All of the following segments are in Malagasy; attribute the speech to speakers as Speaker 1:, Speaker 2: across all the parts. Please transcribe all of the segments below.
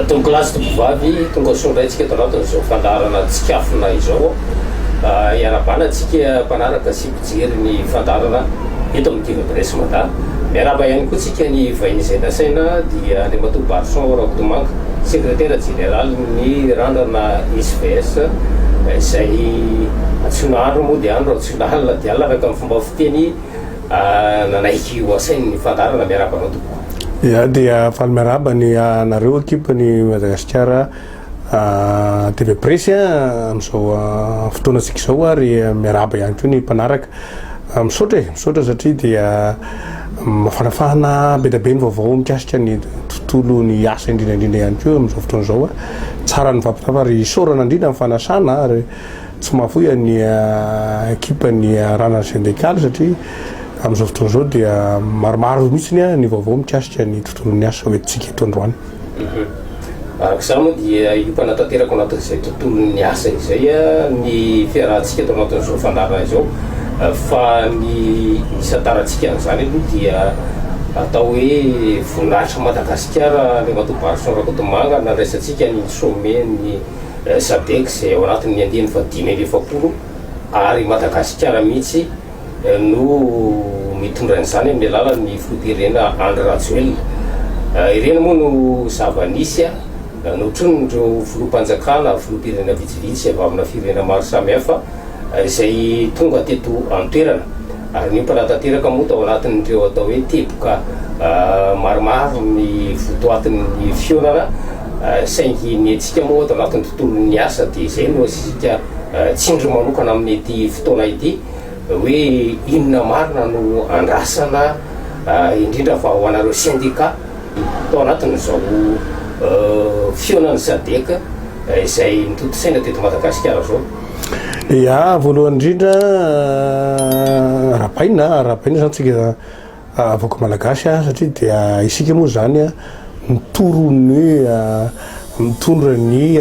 Speaker 1: tonga lasy tombovavy tonga sondrayntsika eto anatin'izao fandarana tsikafona izao iarabana tsika mpanaraka sy mpijery ny fandarana eto amin'ny Tivy Mada miaraba ihany koa tsika ny vahiny izay nasaina dia le Mato Barson Rakotomanga secrétaire général ny randrana SVS izay antsoina andro moa dia andro antsoina alina dia alina araka amin'ny fomba fiteny nanaiky ho asainy ny fandarana miaraba anao tokoa.
Speaker 2: Ya dia faly miaraba ny anareo ekipa ny Madagasikara TV Presse amizao fotoanantsika izao ary miaraba ihany koa ny mpanaraka misaotra satria dia mafanafana be da be ny vaovao mikasika ny tontolo ny asa indrindraindrindra ihany koa amizao fotoana izao tsara ny fampitava ary sorana indrindra amin'ny fanasana ary tsy mahafoy ny ekipa ny randrana syndikaly satria amizao fotoana izao dia maromaro mihitsiny ny vaovao mikasika ny tontolo ny asa hoentsika eto androany.
Speaker 1: Arak'izany moa dia io mpanatanteraka anatin'izay tontolo ny asa izay ny fiarahantsika eto anatin'izao fandarana izao fa ny isatarantsika an'izany aloha dia atao hoe voninahitra Madagasikara le Mato Barson Rakotomanga nandraisantsika ny sommet ny SADC izay ao anatin'ny 2025 ary Madagasikara mihitsy no mitondra an'izany amin'ny alalan'ny filoham-pirenena Andry Rajoelina. Ireny moa no zava-nisy no trondro filoham-panjakana filoham-pirenena vitsivitsy avy amina firenena maro samihafa izay tonga teto an-toerana ary ny mpanatanteraka moa tao anatin'ireo atao hoe teboka maromaro ny votoatin'ny fionana saingy ny antsika moa atao anatin'ny tontolo ny asa dia izay no asika tsindro manokana amin'ny ity fotoana ity hoe inona marina no andrasana indrindra fa ho anareo syndicat tao anatin'izao fionan'ny SADC izay mitoto-saina teto Madagasikara zao.
Speaker 2: Ya voalohany indrindra rapaina zany tsika avoaka malagasy satria dia isika moa zany mitorony mitondra ny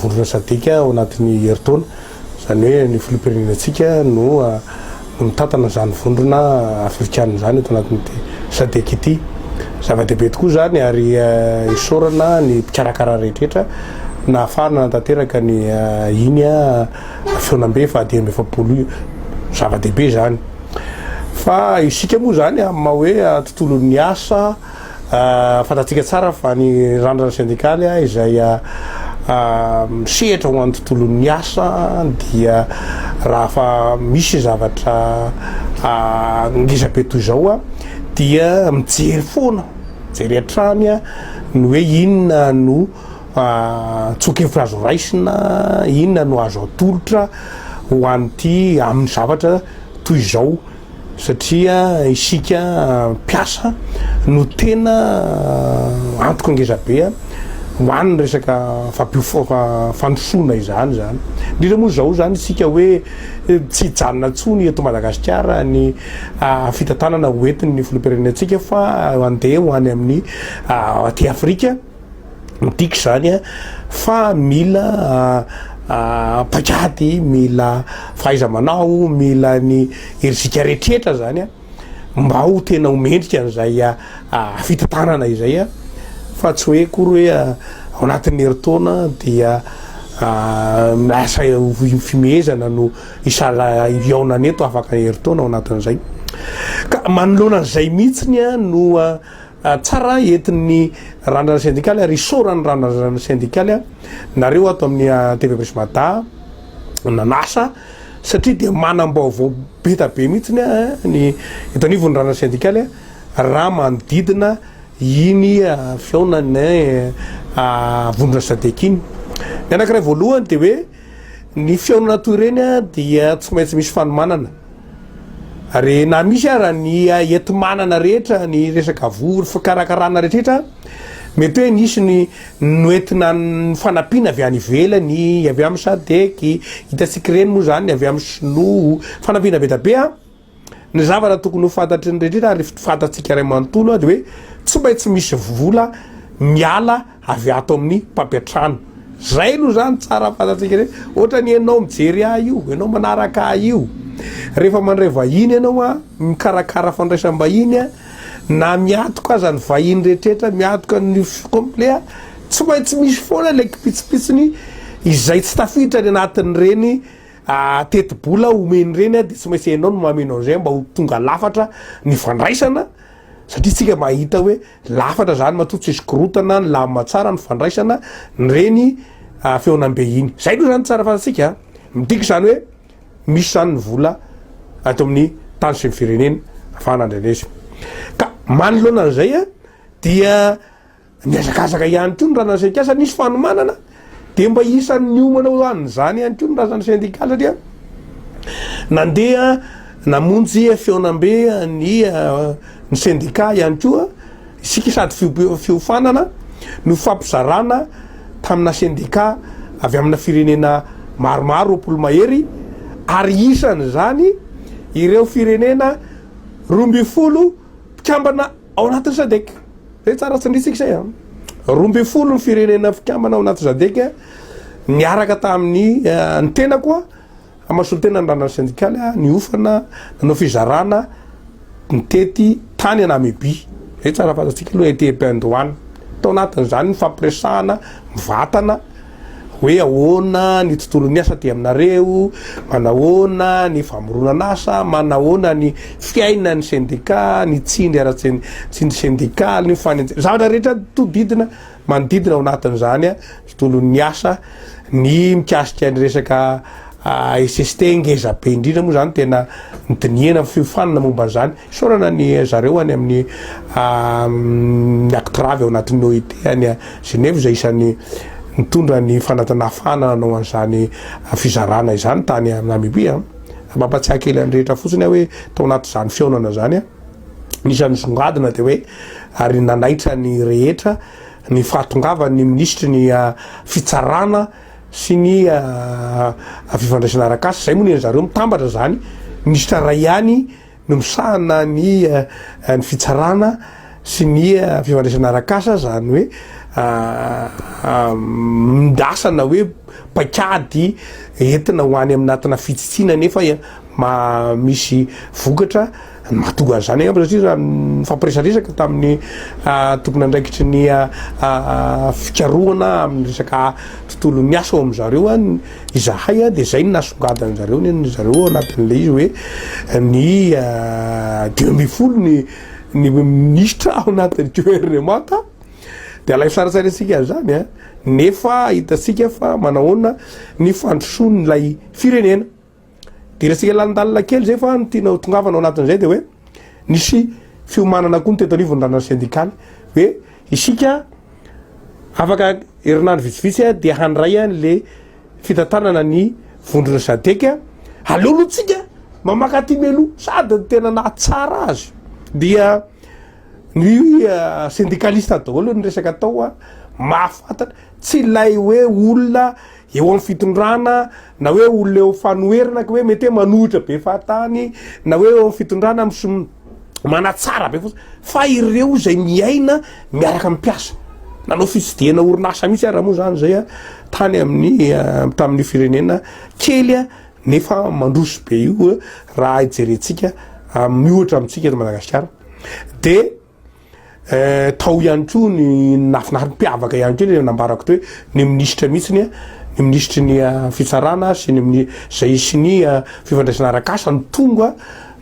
Speaker 2: vondrona SADC ao anatin'ny herintaona zany hoe ny filoham-pirenenantsika no mitantana zany vondrona afrikana zany eto anatin'ity SADC ity zava-dehibe tokoa zany ary isorana ny mpikarakara rehetrarehetra na afahana natanteraka ny iny fionambe fa 2020 zava-dehibe zany fa isika moa zany amin'ny maha hoe tontolon'ny asa fantatsika tsara fa ny randrana syndikaly izay misehatra ho an'ny tontolon'ny asa dia raha fa misy zavatra ngizabe toy izao dia mijery foana jery hatrany ny hoe inona no tsoky-hevitra azo raisina inona no azo atolotra ho an'ity amin'ny zavatra toy izao satria isika mpiasa no tena antoka ngezabe ho an'ny resaka fandrosoana izany indrindra moa zao zany isika hoe tsy janona tsony eto Madagasikara ny fitantanana hoentin'ny filoham-pirenenantsika fa andeha ho any amin'ny aty Afrika mitiky zany fa mila pakady mila fahaiza-manao mila ny erizika rehetrarehetra zany mba ho tena homendrika an'izay fitantanana izay fa tsy hoe kory hoe ao anatin'ny herintaona dia asa fimehezana no isala iaonana eto afaka herintaona ao anatin'izay ka manoloana an'izay mihitsiny no tsara entin'ny randrana syndikaly ary isorany randrana syndikaly nareo ato amin'ny TV Presse Mada nanasa satria dia manam-baovao betabe mihitsiny ny eto anivon'ny randrana syndikaly raha manodidina iny fionany vondrona SADC iny. Ny anankiray voalohany dia hoe ny fionana toy ireny dia tsy maintsy misy fanomanana ary na misy raha ny enti-manana rehetra ny resaka vory fikarakarana rehetrarehetra mety hoe nisy ny noentina ny fanampiana avy any ivelany avy amin'ny SADC hitatsika ireny moa zany avy amin'ny sinoa fanampiana betabe ny zavatra tokony ho fantatry ny rehetrarehetra ary fantatsika ray manontolo dia hoe tsy maintsy misy vola miala avy ato amin'ny mpampiatrano zay no zany tsara fantatsika re ohatra ny ianao mijery io ianao manaraka io rehefa mandray vahiny ianao mikarakara fandraisam-bahiny na miatoka aza ny vahiny rehetrarehetra miatoka ny complet tsy maintsy misy foana lay kipitsipitsiny izay tsy tafiditra ny anatin'reny tetibola omeny reny de tsy maintsy hainao no mamenao zay mba ho tonga lafatra ny fandraisana satria tsika mahita hoe lafatra zany matoa isy korotana ny lamina tsara ny fandraisana nyreny feonambe iny zay aloha zany tsara fantatsika midika zany hoe misy zany ny vola ato amin'ny tany sy ny firenena afahanandrenezy ka manoloana an'izay dia miazakazaka ihany ko ny raha nasenkasa nisy fanomanana de mba isan'ny omanao an'zany ihany ko ny razany syndikal satria nandeha namonjy feonambe ny syndika ihany koa isika sady fiofanana no fampizarana tamina syndika avy amina firenena maromaro roapolo mahery ary isany zany ireo firenena 12 mpikambana ao anatin'ny sadek zay tsara tsindritsika zay 12 ny firenena fikambana ao anatin'ny sadek niaraka tamin'ny ny tena koa amasolo tena ny ranany syndikaly ny ofana nanao fizarana nitety tany anamiby zay tsara fantatsika aloha etepindoany tao anatin'zany ny fampiresahana mivatana hoe ahoana ny tontolo ny asa ty aminareo manahoana ny famoronana asa manahoana ny fiaina ny syndika ny tsindry aratsindry syndikaly ny zavatra rehetra todidina manodidina ao anatin'zany tontolo ny asa ny mikasika ny resaka SST ngeza be indrindra moa zany tena nitiniena fiofanana momba an'zany sorana ny zareo any amin'ny actravy ao anatin'ny OIT any Genève zay isan'ny mitondra ny fanatanafana nanao an'zany fizarana izany tany Namibia mampatsiahy kely any rehetra fotsiny hoe tao anaty zany fiaonana zany nisan'ny songadina de hoe ary nanaitra ny rehetra ny fahatongavany ministry ny fitsarana sy ny fifandraisana arakasa zay moa ny zareo mitambatra zany ministra ray ihany no misahana ny fitsarana sy ny fifandraisana arakasa zany hoe mindasana hoe pakady entina ho any aminatina fitsitsina nefa misy vokatra mahatonga an'zany satria fampiresaresaka tamin'ny tokony andraikitry ny fikaroana amin'ny resaka tontolo ny asa ao am'zareo izahay de zay ny nasongadany zareo ny zareo anatin'le izy hoe ny 2010 ny ministra ao anatin'ny gouvernement de alay fisaratsaratsika zany nefa hitatsika fa manahoana ny fandrosoany lay firenena de ratsika landalina kely zay fa tiana tongavana ao anatin'zay de hoe nisy fiomanana koa ny teto anivony ranany syndikaly hoe isika afaka herinandro vitsivitsy de handray le fitantanana ny vondrona sadeka aleolotsika mamakaty melo sady tena nahatsara azy dia ny syndikaliste daholo ny resaka atao mahafantatra tsy lay hoe olona eo amin'ny fitondrana na hoe olona eo fanoherina ka hoe mety hoe manohitra be fahatany na hoe eo amin'ny fitondrana misy manatsara be fotsiny fa ireo zay miaina miaraka mipiasa nanao fitsidihana orinasa mihitsy raha moa zany zay tany amin'ny tamin'ny firenena kely nefa mandroso be io raha ijerentsika miohatra amintsika Madagasikara de tao ihany ko ny nafinahary mpiavaka ihany ko le nambarako to hoe ny ministra mihitsiny ny ministry ny fitsarana sy ny zay sy ny fifandraisana arakasa ny tonga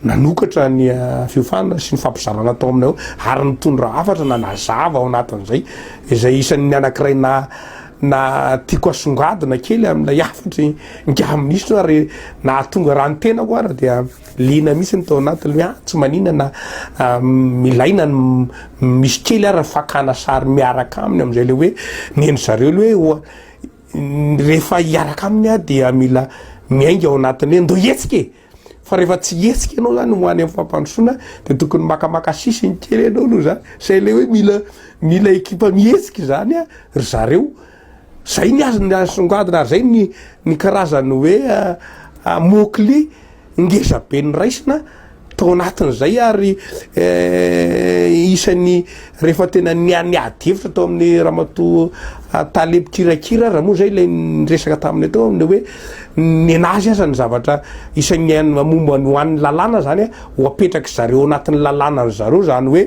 Speaker 2: nanokatra ny fiofanana sy ny fampizarana tao aminao ary nitondra afatra na nazava ao anatin'zay izay isan'ny anankiray na tiako asongadina kely amilay afatry nga ministra ary nahatonga raha ny tena koa raha dia lina mihitsy ny tao anatin'le tsy manina na milaina ny misy kely ary fakana sary miaraka aminy am'izay le hoe neny zareo le hoe rehefa hiaraka aminy dia mila miainga ao anatin'ny hoe ndo hetsike fa rehefa tsy hetsika anao zany hoany amin'ny fampandrosoana de tokony makamaka sisiny kely anao aloha zany zay le hoe mila ekipa mihetsiky zany ry zareo zay ny azy ny asongadina ary zay ny karazany hoe moclé ngeza be ny raisina tao anatin'zay ary isan'ny rehefa tena niady hevitra tao amin'ny Ramatoa Taleby Kirakira raha moa zay le resaka taminy tao aminy hoe nenazy aza ny zavatra isan'ny momba ny hoan'ny lalàna zany ho apetraky zareo anatin'ny lalàna ny zareo zany hoe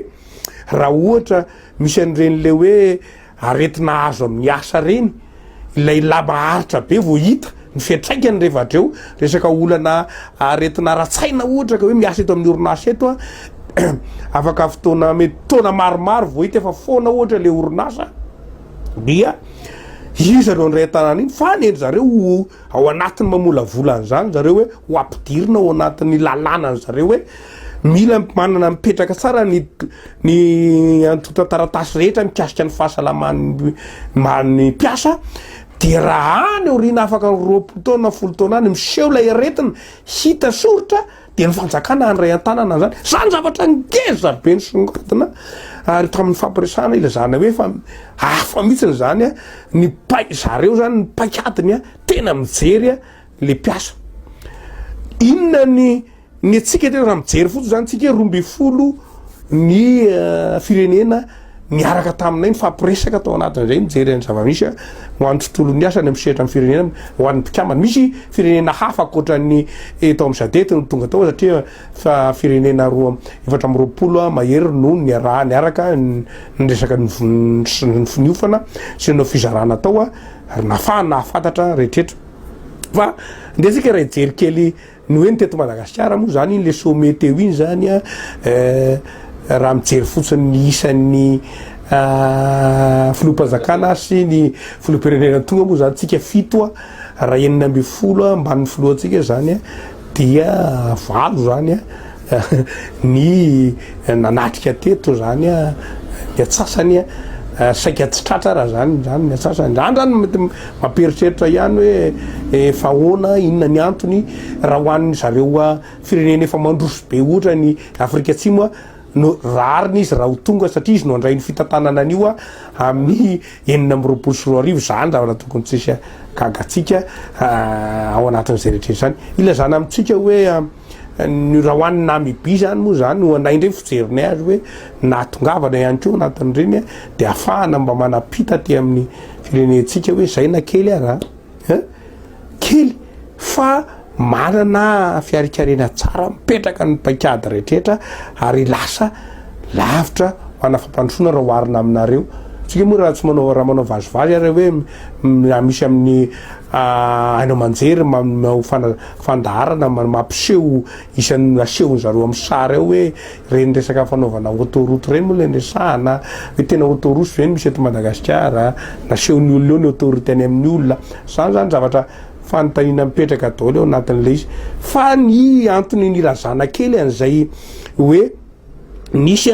Speaker 2: raha ohatra misy an'ireny le hoe aretina azo amin'ny asa reny ilay lamaharitra be vo hita ny fiatraikany rehefatreo resaka olana aretina ratsaina ohatra ka hoe miasa eto amin'ny orinasa eto afaka fotoana mety taona maromaro vo hita efa foana ohatra le orinasa dia izy zareo ndray tanana iny fa nendry zareo ao anatiny mamolavolany zany zareo hoe ho ampidirina ao anatin'ny lalànany zareo hoe mila manana mipetraka tsara ny antota taratasy rehetra mikasika ny fahasalaman'ny mpiasa dia raha any aoriana afaka 20 taona 10 taona any miseho lay aretina hita soritra dia ny fanjakana andray an-tanana zany zavatra ngeza be ny songatina ary tamin'ny fampiresana ilazana hoe fa hafa mihitsiny zany ny zareo zany ny paikadiny tena mijery le mpiasa inona ny atsika tena raha mijery fotsy zany tsika 12 ny firenena niaraka taminay ny fampiresaka tao anatin'izay mijery ny zava-misy ho an'ny tontolon'ny asa ny misehatra amin'ny firenena ho an'ny mpikambana misy firenena hafa akoatran'ny tao amin'ny sadety no tonga tao satria fa firenena 2020 mahery no niaraka ny resaka ny finiofana sy no fizarana tao ary nafantatra rehetrretra fa ndesika raha ijery kely ny hoe ny teto Madagasikara moa zany iny le sommet teo iny zany raha mijery fotsiny ny isan'ny filoham-panjakana sy ny filoham-pirenena tonga moa zany tsika 7 raha 9 amban'ny filohantsika zany dia 5 zany ny nanatrika teto zany ny atsasany saika tsy tratra raha zany ny atsasany zany mety mamperitreritra ihany hoe fahoana inona ny antony raha hoan'ny zareo firenena efa mandroso be ohatra ny Afrika Atsimo no rariny izy raha ho tonga satria izy no andray ny fitantanana an'io amin'ny 9 zany zavatra tokony tsisy gagatsika ao anatin'izay rehetra zany ilazana amitsika hoe ny raha hoan'ny Namibia zany moa zany no anaindray fijerinay azy hoe natongavana ihany koa anatin'ireny dia ahafahana mba manapita ty amin'ny firenentsika hoe zay na kely raha kely fa manana fiarikarena tsara mipetraka ny paikady rehetrrehetra ary lasa lavitra hoana fampandrosoana raha hoarina aminareo tsika moa raha tsy raha manao vazivazy ary hoe misy amin'ny ainao manjery fandaharana mampiseho isan'ny asehony zareo amin'ny sary ao hoe reny resaka fanaovana autoroute reny moa le ndresahana hoe tena autoroute reny misy eto Madagasikara nasehon'ny olona eo ny autoroute any amin'ny olona zany zavatra fanontaniana mipetraka daholo eo anatin'ilay izy fa ny antony nirazana kely an'izay hoe nisy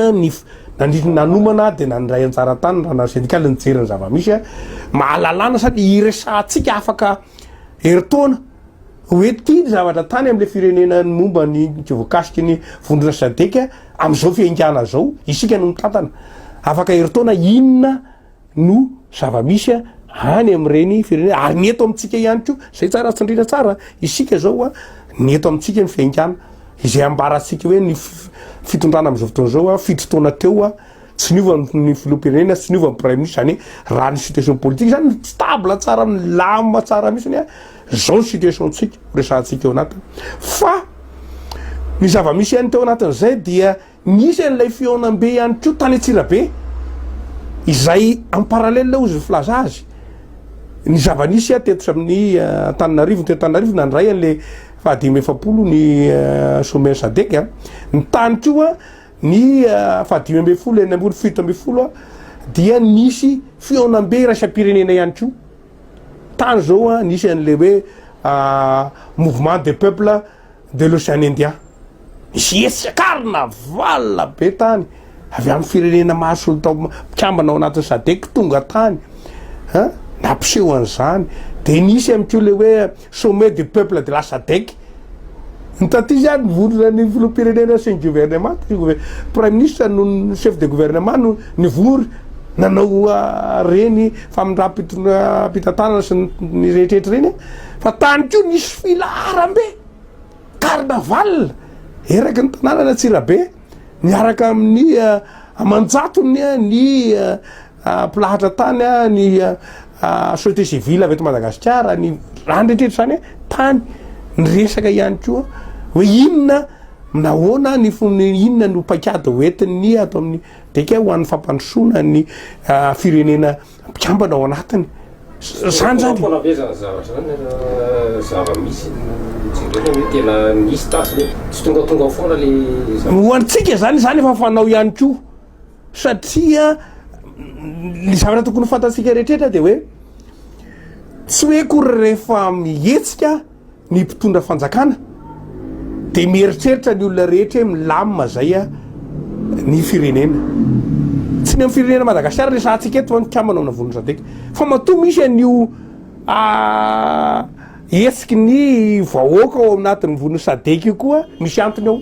Speaker 2: nanomana dia nandray anjara-tany raha sendikaly nijery ny zava-misy mahalalana sady iresahantsika afaka heritaona hoe tia zavatra tany amin'le firenena momba ny voakasiky ny vondrona sadeka amin'izao fiaingana zao isika no mitantana afaka heritaona inona no zava-misy any amin'ireny firenena ary ny eto amintsika ihany koa zay tsara tsindrina tsara isika zao ny eto amintsika ny fiaingana izay ambaratsika hoe ny fitondrana amin'izao fotoana zao 7 taona teo tsy niova ny filoham-pirenena tsy niova ny prime ministre zany raha ny situation politique zany stable tsara milama tsara mihitsy zao ny situation tsika resantsika eo anatiny fa ny zava-misy ihany teo anatin'izay dia nisy an'ilay fionam-be ihany koa tany Antsirabe izay amin'ny parallèle ozy filaza azy ny zava-nisy teto amin'ny Antananarivo teto Antananarivo nandray an'le 570 ny sommet SADC ny tany koa ny 570 ny 7 dia nisy fionam-be raisam-pirenena ihany koa tany zao nisy an'le hoe mouvement des peuples de l'Océan Indien misy etsakarina valina be tany avy amin'ny firenena mahasolo tao mpikambana ao anatin'ny SADC tonga tany nampiseho an'izany dia nisy amin'keo le hoe sommet du peuple de la SADC nitaty zany vorona ny filoham-pirenena sy ny gouvernement prime ministre no chef de gouvernement no nivory nanao reny famindram-pitantanana sy ny rehetrrehetra reny fa tany koa nisy filaharam-be carnaval eraky ny tanàna Antsirabe miaraka amin'ny amanjatony ny mpilahatra tany ny société civile avy eto Madagasikara ny raha rehetrrehetra zany tany ny resaka ihany koa hoe inona nahoana ny inona no paikady hoentiny ato amin'ny deka ho an'ny fampandrosoana ny firenena mpikambana ao anatiny zany zany
Speaker 1: zava-misy tena misy tasy tsy tongatonga foana
Speaker 2: ho antsika zany efa fanao ihany ko satria ny zavatra tokony fantatsika rehetrrehetra de hoe tsy hoe kory rehefa mihetsika ny mpitondra fanjakana de mieritreritra ny olona rehetra hoe milamina zay ny firenena tsy ny amin'ny firenena Madagasikara resantsika eto mpikambana ao Vononsadeka fa matoa misy an'io hetsiky ny vahoaka ao anatin'ny Vononsadeka io koa misy antony ao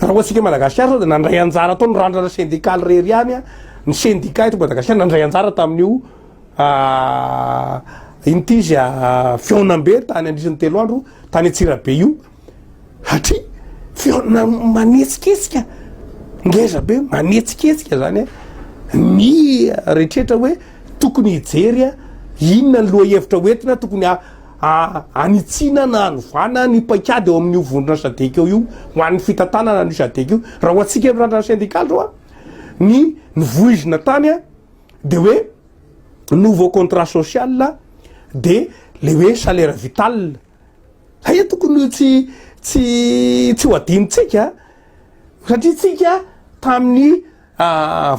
Speaker 2: raha ohatsika Madagasikara zao de nandray anjara atao ny randrana syndikaly rery ihany ny syndicat eto Madagasikara nandray anjara tamin'io inty izy Fiaonambe tany andrisan'ny 3 andro tany Antsirabe io satria fiona manetsiketsika ngeza be manetsiketsika zany ny rehetrrehetra hoe tokony hijery inona ny loha hevitra hoentina tokony anitsina na anovana ny paikady eo amin'io Vononsadeka eo io ho an'ny fitantanana an'io Sadeka io raha hoatsika randrana syndikaly zao ny voizina tany de hoe nouveau contrat social de le hoe salaire vital hay tokony tsy ho adinotsika satria tsika tamin'ny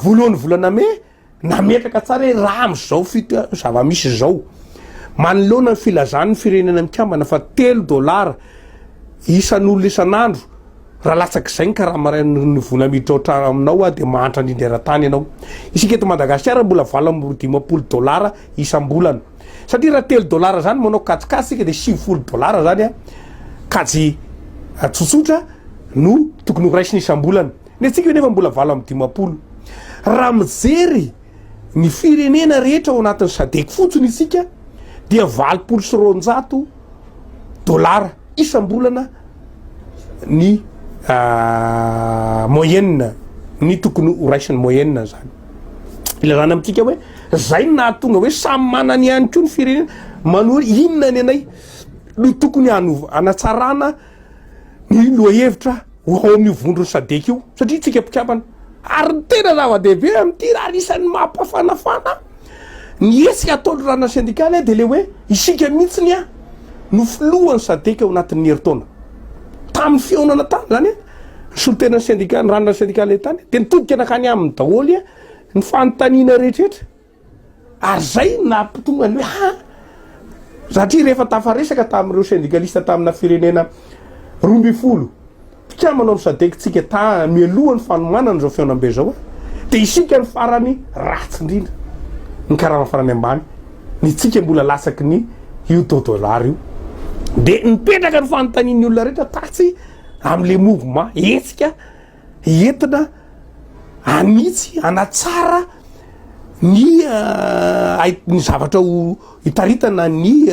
Speaker 2: voalohany volana me nametraka tsara hoe raha am'zao zava-misy zao manoloana ny filazan'ny firenena mikambana fa $3 isan'olona isan'andro raha latsaky zay ny karaha ny vola miditra aminao de mahantra indrindra-tany ianao isika eto Madagasikara mbola $20 isam-bolana satria raha $3 zany manao katsikasika de $70 zany kajy tsotsotra no tokony horaisiny isam-bolana ny atsika nefa mbola $20 raha mijery ny firenena rehetra ao anatin'ny Sadeka fotsiny isika dia $900 isam-bolana ny moyenne ny tokony horaisiny moyenne zany ilazana amintsika hoe zay nahatonga hoe samy manany ihany ko ny firenena manory inona ny anay no tokony anatsarana ny lohahevitra ao amin'ny vondrony Sadeka io satria tsika mpikambana ary ny tena zava-dehibe amin'ity raha isan'ny mampafanafana ny hetsika ataony randrana syndikaly de le hoe isika mihitsiny no filohan'ny Sadeka ao anatin'ny heritaona tamin'ny fihaonana tany zany solotena syndikaly randrana syndikaly tany de nitodika anakany amin'ny daholy ny fanontaniana rehetrrehetra ary zay nampitonga ny hoe satria rehefa tafaresaka tamin'ireo syndikalista tamina firenena 12 mpikambana amin'ny Sadeka tsika mialohany fanomanana zao Fiaonambe zao de isika ny farany ratsy indrindra ny karama farany ambany ny tsika mbola latsaky ny $1 io de nipetraka ny fanontaniany olona rehetra tatsy am'le mouvement hetsika entina anitsy anatsara ny zavatra hitaritana ny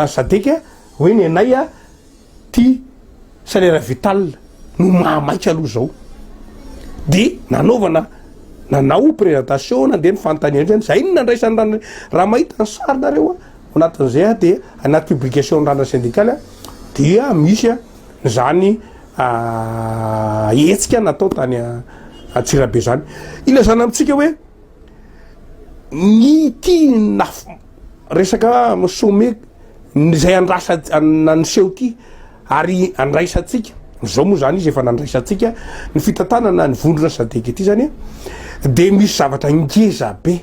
Speaker 2: Sadeka hoe ny anay ty salaire vital no mahamaika aloha zao de nanao présentation nandeha ny fanontaniana zay ny nandraisany raha mahita ny sarinareo anatin'izay de anaty publication randrana syndikaly dia misy zany hetsika natao tany Antsirabe zany ilazana amitsika hoe ny ty resaka sommet zay andrasa naniseho ty ary andraisatsika zao moa zany izy efa nandraisatsika ny fitantanana ny vondrona Sadeka ity zany de misy zavatra ngeza be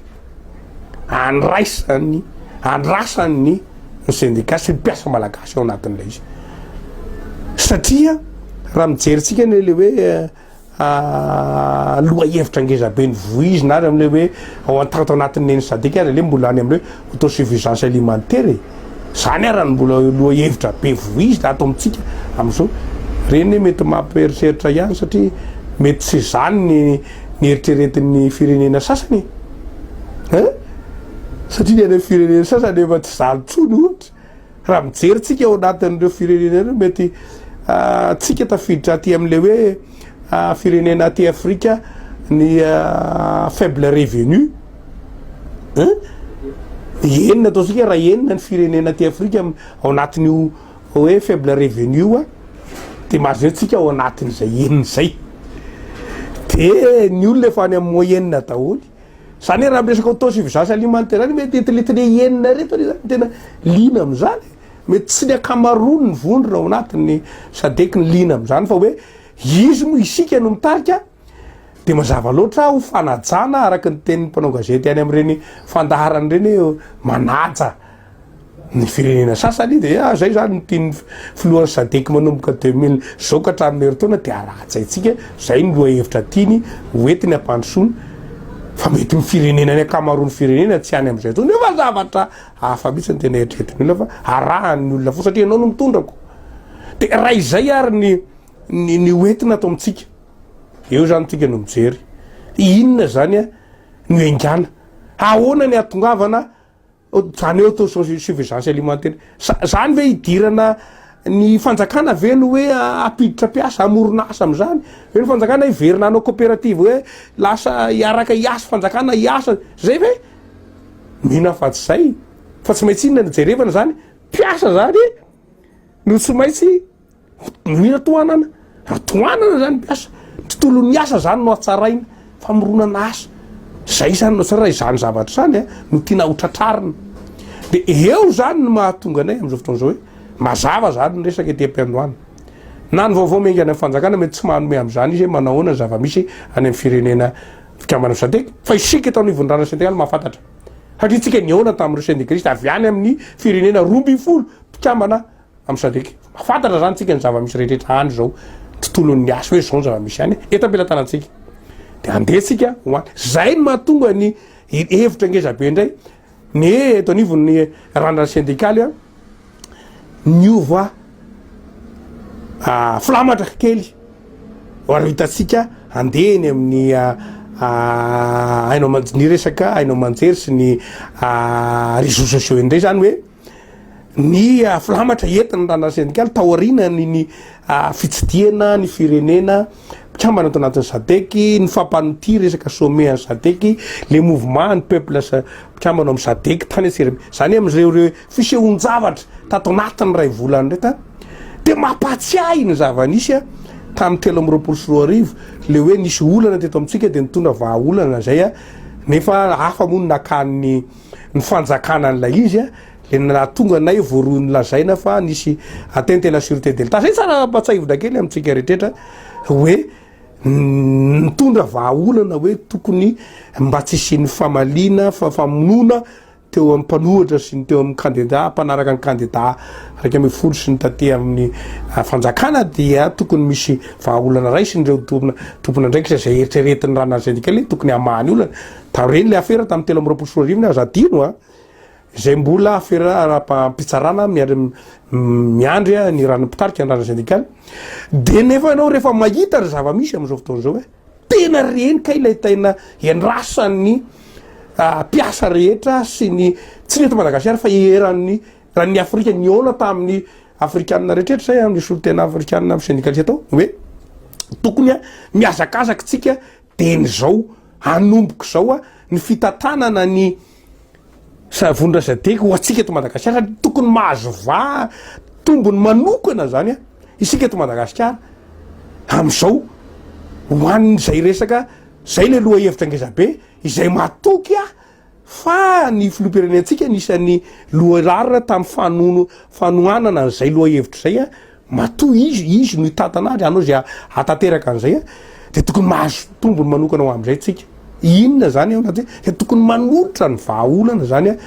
Speaker 2: andrasany ny syndicat sy mpiasa malagasy ao anatin'ilay izy satria raha mijeritsika le hoe loha hevitra ngeza be ny voizina ary am'le hoe ao antato anatin'ny neny Sadeka ary le mbola any am'le autosuffisance alimentaire zany raha mbola loha hevitra be voizina ato amitsika am'izao reny mety mampieritreritra ihany satria mety tsy zany ny eritreretin'ny firenena sasany satria ny firenena sasany efa tsy zany tsony ohatra raha mijery tsika ao anatin'ireo firenena ireo mety tsika tafiditra aty am'le hoe firenena aty Afrika ny faible revenu enina ataotsika raha enina ny firenena aty Afrika ao anatin'io hoe faible revenu de mahazo antsika ao anatin'izay enina zay de ny olona efa any amin'ny moyenne daholy zany hoe raha miresaka autosuffisance alimentaire mety etilitile enina reto zany tena lina am'izany mety tsy ny akamarony ny vondrona ao anatin'ny sadeky ny lina am'izany fa hoe izy moa isika no mitarika de mazava loatra ho fanajana araky ny tenin'ny mpanao gazety any am'ireny fandaharany reny hoe manaja ny firenena sasany de zay zany ny tiany filohan'ny sadeky manomboka 2000 zao ka hatramin'ny heritaona de aratsaitsika zay ny loha hevitra tiany hoentiny ampandrosoana fa mety ny firenena ny akamarony firenena tsy any am'izay tony efa zavatra hafa mihitsy ny tena eritreretiny olona fa arahan'ny olona fo satria anao no mitondrako de raha izay ary ny hoentina atao amitsika eo zany tsika no mijery inona zany a ny engana ahoana ny atongavana zany hoe autosuffisance alimentaire zany hoe idirana ny fanjakana ve no hoe apiditra piasa amoronasa am'izany hoe ny fanjakana hiverina anao coopérative hoe lasa iaraka iasa fanjakana iasa zay ve mihina fa tsy zay fa tsy maintsy inona nijerevana zany piasa zany no tsy maintsy mihina toanana zany piasa tontolon'ny asa zany no atsaraina famoronana asa zay zany no tsara izany zavatra zany no tiana hotratrarina de eo zany no mahatonga anay am'izao fotoana zao hoe mazava zany ny resaka ety am-piandohana na ny vaovao menga any amin'ny fanjakana mety tsy manome am'izany izy hoe manao ahoana zava-misy any amin'ny firenena fikambana sadeky fa isika eto anivondrana syntegaly mahafantatra satria tsika niaona tamin'ireo syndicaliste avy any amin'ny firenena 12 mpikambana amin'ny sadeky mahafantatra zany tsika ny zava-misy rehetrarehetra any zao tontolon'ny asa hoe zao ny zava-misy any etam-pelantanantsika de andehsika hoany zay no mahatonga ny hevitra ngezabe indray ny eto anivon'ny randrana syndikaly a niova filamatra kely ary hitatsika andehny amin'ny ainao ny resaka ainao manjery sy ny réseaux sociaux indray zany hoe ny filamatra entina randrana syndikaly taoriana ny fitsidiana ny firenena mpikambana ato anatin'ny sadeky ny fampanoty resaka sommet any sadeky le mouvement ny peuple mpikambana amin'ny sadeky tany atsera zany am'ireo fisehon-javatra tato anatin'ny ray volany reta de mampatsiahy ny zava-nisy a tamin'ny 3 le hoe nisy olana teto amitsika de nitondra vahaolana zay a nefa hafa moa ny nakany ny fanjakana n'lay izy a le natonga nay voaroany lazaina fa nisy atteinte à la sûreté de l'État zay tsara mpatsahivona kely amitsika rehetrrehetra hoe nitondra vahaolana hoe tokony mba tsy sy ny famalina famonona teo amin'ny mpanohatra sy ny teo amin'ny candidat mpanaraka ny candidat raiky amby folo sy ny tate amin'ny fanjakana dia tokony misy vahaolana ray sy nireo tompona ndraiky zay eritreretiny ranana syndikaly tokony amahany olana tareny le afera tamin'ny 3 azadino zay mbola afera ara-mpitsarana miandry ny ranompitarika ny ranana syndikaly de nefa ianao rehefa mahita ry zava-misy am'izao fotoana zao hoe tena reny ka ilay taina endrasan'ny piasa rehetra sy ny tsy neto Madagasikara fa eran'ny raha ny Afrika niona tamin'ny afrikanina rehetrrehetra zay amin'ny solotena afrikanina amin'ny syndicaliste atao hoe tokony miazakazaky tsika de ny zao anomboka zao ny fitantanana ny vondra sadeky ho atsika eto Madagasikara tokony mahazo tombony manokana zany isika eto Madagasikara am'izao hoaniny zay resaka zay le loha hevitra ngezabe izay matoky fa ny filoam-pirenentsika nisan'ny loha rarina tamin'ny fanohanana zay loha hevitra zay mato izy no hitatanazy anao zay atateraka an'izay de tokony mahazo tombony manokana ho am'izay tsika inona zany ao anaty de tokony manolotra ny vahaolana zany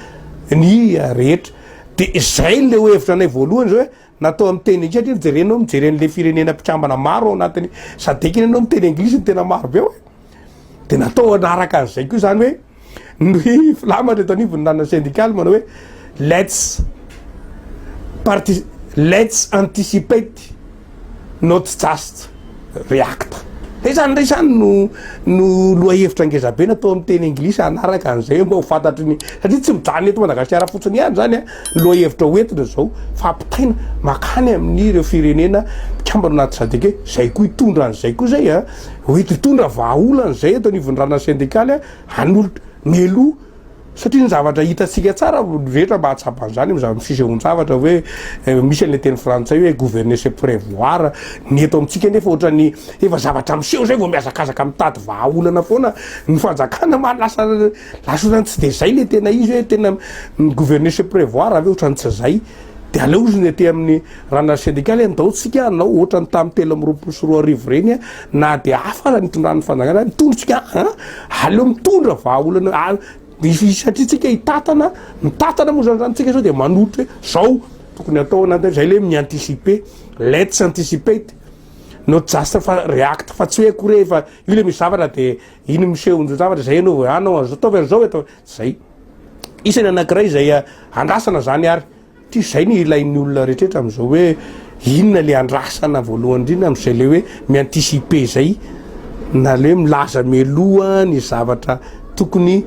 Speaker 2: ny rehetra de zay le ho hevitra anay voalohany zao hoe natao amin'ny teny englisy satria jerenao mijeren'le firenena mpikambana maro ao anatin'ny sadeky iny anao miteny englisy ny tena maro be hoe de natao anaraka an'izay koa zany hoe ny filamatra eto anivony ranana syndikaly manao hoe let's anticipate not just react zany ndray zany no loha hevitra ngezabe natao amin'ny teny englisy anaraka an'izay mba ho fantatry ny satria tsy mijany eto Madagasikara fotsiny ihany zany loha hevitra hoentina zao fa ampitaina makany amin'ireo firenena mpikambana anaty sadeky zay koa hitondra an'izay koa zay hoe hitondra vahaolana zay eto anivony ranana syndikaly hanolo melo satria ny zavatra hitantsika tsara rehetra mba hatsapan'izany misisehon-javatra hoe misy an'le teny frantsay hoe gouverner c'est prévoir ny eto amintsika nefa ohatrany efa zavatra miseho zay vao miazakazaka mitady vahaolana foana ny fanjakana ma lasa ohatrany tsy de zay le tena izy hoe tena gouverner c'est prévoir ave ohatrany tsy zay de aleo izy ny te amin'ny rana syndikaly andaotsika anao ohatrany tamin'ny telo amby roapolo sy roa arivo reny na de hafa nitondrany fanjakana mitondrotsika aleo mitondra vahaolana satria tsika mitatana moa zanytsika zao de manotry hoe zao tokony atao anaty zay le mi-anticiper let's anticipate not just fa react fa tsy hoe akory fa io le misy zavatra de iny misehonjo zavatra zay anao anao ataovy an'izao atao zay isany anankiray zay andrasana zany ary ty zay ny ilain'ny olona rehetrrehetra am'izao hoe inona le andrasana voalohany indrindra am'izay le hoe mi-anticiper zay na le milaza mialoha ny zavatra tokony